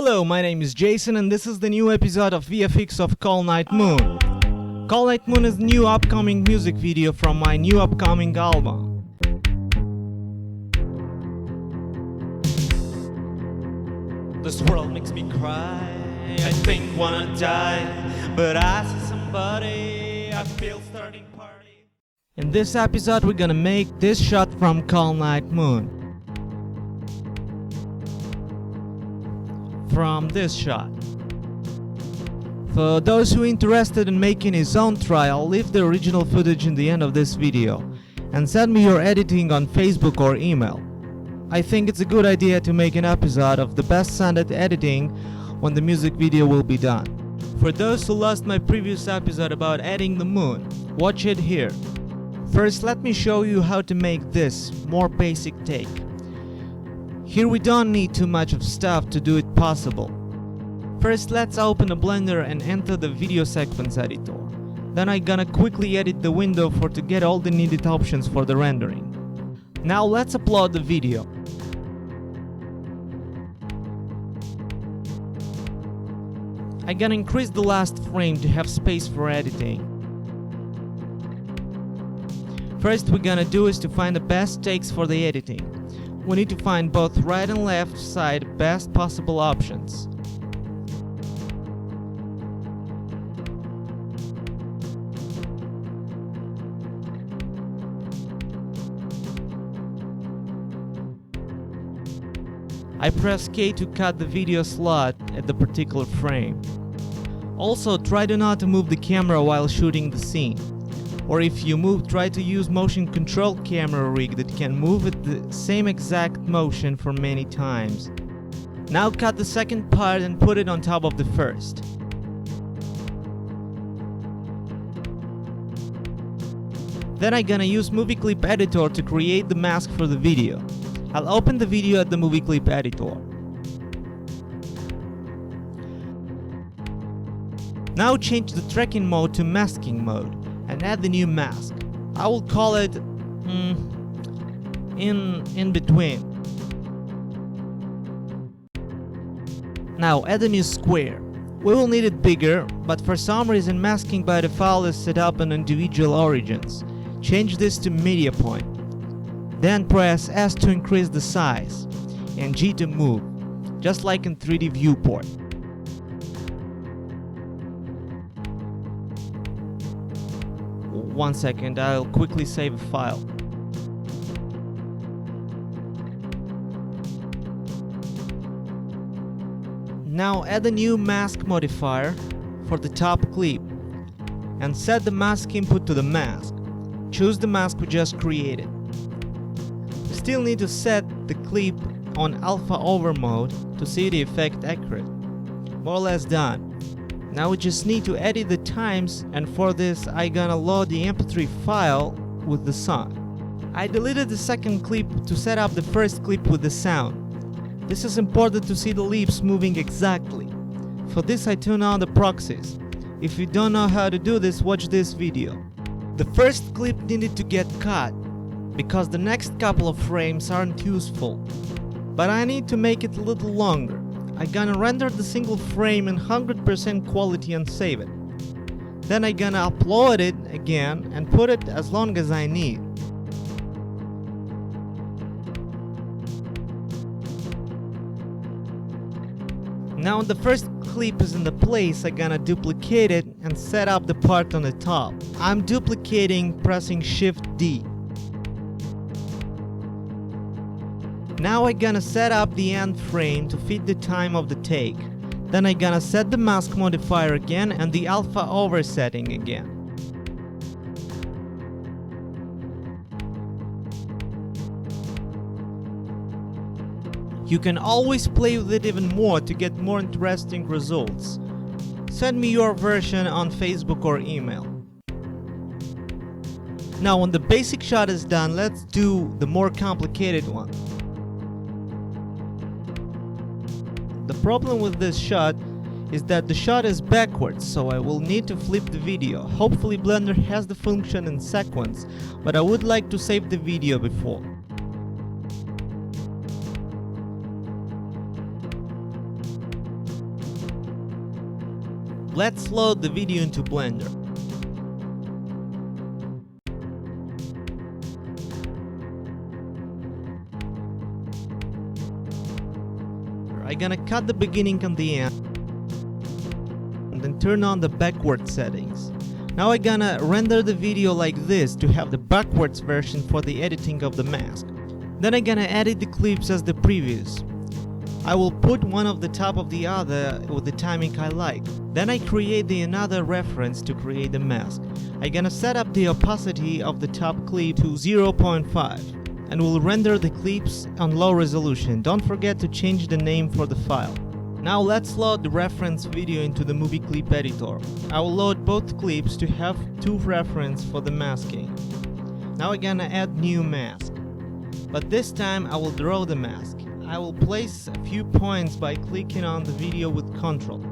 Hello, my name is Jason and this is the new episode of VFX of Call Night Moon. Call Night Moon is a new upcoming music video from my new upcoming album. This world makes me cry, I think wanna die, but I see somebody, I feel starting party. In this episode we're gonna make this shot from Call Night Moon. From this shot. For those who are interested in making his own try, I'll leave the original footage in the end of this video and send me your editing on Facebook or email. I think it's a good idea to make an episode of the best sounded editing when the music video will be done. For those who lost my previous episode about adding the moon, watch it here. First, let me show you how to make this more basic take. Here we don't need too much of stuff to do it possible. First, let's open a Blender and enter the video sequence editor. Then I'm gonna quickly edit the window to get all the needed options for the rendering. Now let's upload the video. I'm gonna increase the last frame to have space for editing. First we're gonna do is to find the best takes for the editing. We need to find both right and left side best possible options. I press K to cut the video slot at the particular frame. Also, try not to move the camera while shooting the scene. Or if you move, try to use motion control camera rig that can move at the same exact motion for many times. Now cut the second part and put it on top of the first. Then I'm gonna use movie clip editor to create the mask for the video. I'll open the video at the movie clip editor. Now change the tracking mode to masking mode and add the new mask. I will call it in between. Now add a new square. We will need it bigger, but for some reason masking by default is set up on individual origins. Change this to media point. Then press S to increase the size and G to move, just like in 3D viewport. One second, I'll quickly save a file. Now add a new mask modifier for the top clip and set the mask input to the mask. Choose the mask we just created. We still need to set the clip on alpha over mode to see the effect accurate. More or less done. Now we just need to edit the times, and for this I'm gonna load the mp3 file with the song. I deleted the second clip to set up the first clip with the sound. This is important to see the lips moving exactly. For this I turn on the proxies. If you don't know how to do this, watch this video. The first clip needed to get cut because the next couple of frames aren't useful. But I need to make it a little longer. I'm gonna render the single frame in 100% quality and save it. Then I'm gonna upload it again and put it as long as I need. Now the first clip is in the place, I'm gonna duplicate it and set up the part on the top. I'm duplicating pressing Shift D. Now I'm gonna set up the end frame to fit the time of the take. Then I'm gonna set the mask modifier again and the alpha over setting again. You can always play with it even more to get more interesting results. Send me your version on Facebook or email. Now when the basic shot is done, let's do the more complicated one. The problem with this shot is that the shot is backwards, so I will need to flip the video. Hopefully Blender has the function in sequence, but I would like to save the video before. Let's load the video into Blender. I'm gonna cut the beginning and the end, and then turn on the backward settings. Now I'm gonna render the video like this to have the backwards version for the editing of the mask. Then I'm gonna edit the clips as the previous. I will put one on the top of the other with the timing I like. Then I create the another reference to create the mask. I'm gonna set up the opacity of the top clip to 0.5 and will render the clips on low resolution. Don't forget to change the name for the file. Now let's load the reference video into the movie clip editor. I will load both clips to have two references for the masking. Now I'm gonna add new mask. But this time I will draw the mask. I will place a few points by clicking on the video with Ctrl.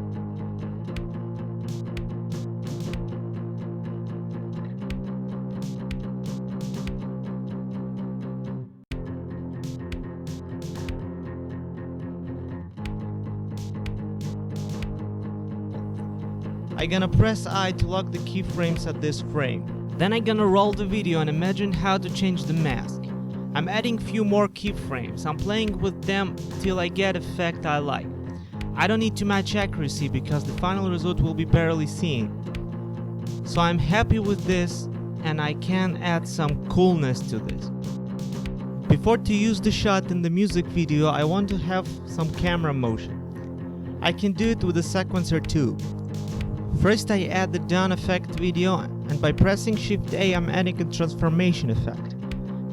I'm gonna press I to lock the keyframes at this frame. Then I'm gonna roll the video and imagine how to change the mask. I'm adding few more keyframes. I'm playing with them till I get effect I like. I don't need too much accuracy because the final result will be barely seen. So I'm happy with this and I can add some coolness to this. Before to use the shot in the music video, I want to have some camera motion. I can do it with a sequencer too. First I add the done effect video, and by pressing Shift A I'm adding a transformation effect.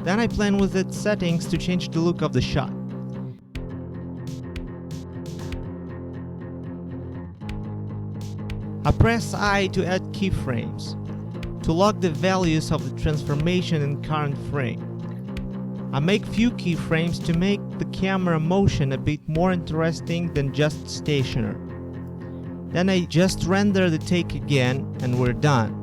Then I play with its settings to change the look of the shot. I press I to add keyframes, to lock the values of the transformation in current frame. I make few keyframes to make the camera motion a bit more interesting than just stationary. Then I just render the take again and we're done.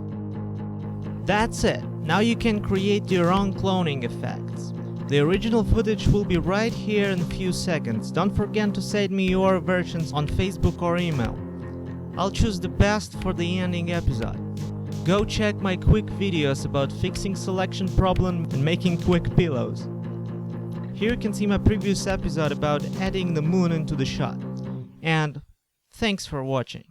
That's it. Now you can create your own cloning effects. The original footage will be right here in a few seconds. Don't forget to send me your versions on Facebook or email. I'll choose the best for the ending episode. Go check my quick videos about fixing selection problem and making quick pillows. Here you can see my previous episode about adding the moon into the shot. And thanks for watching.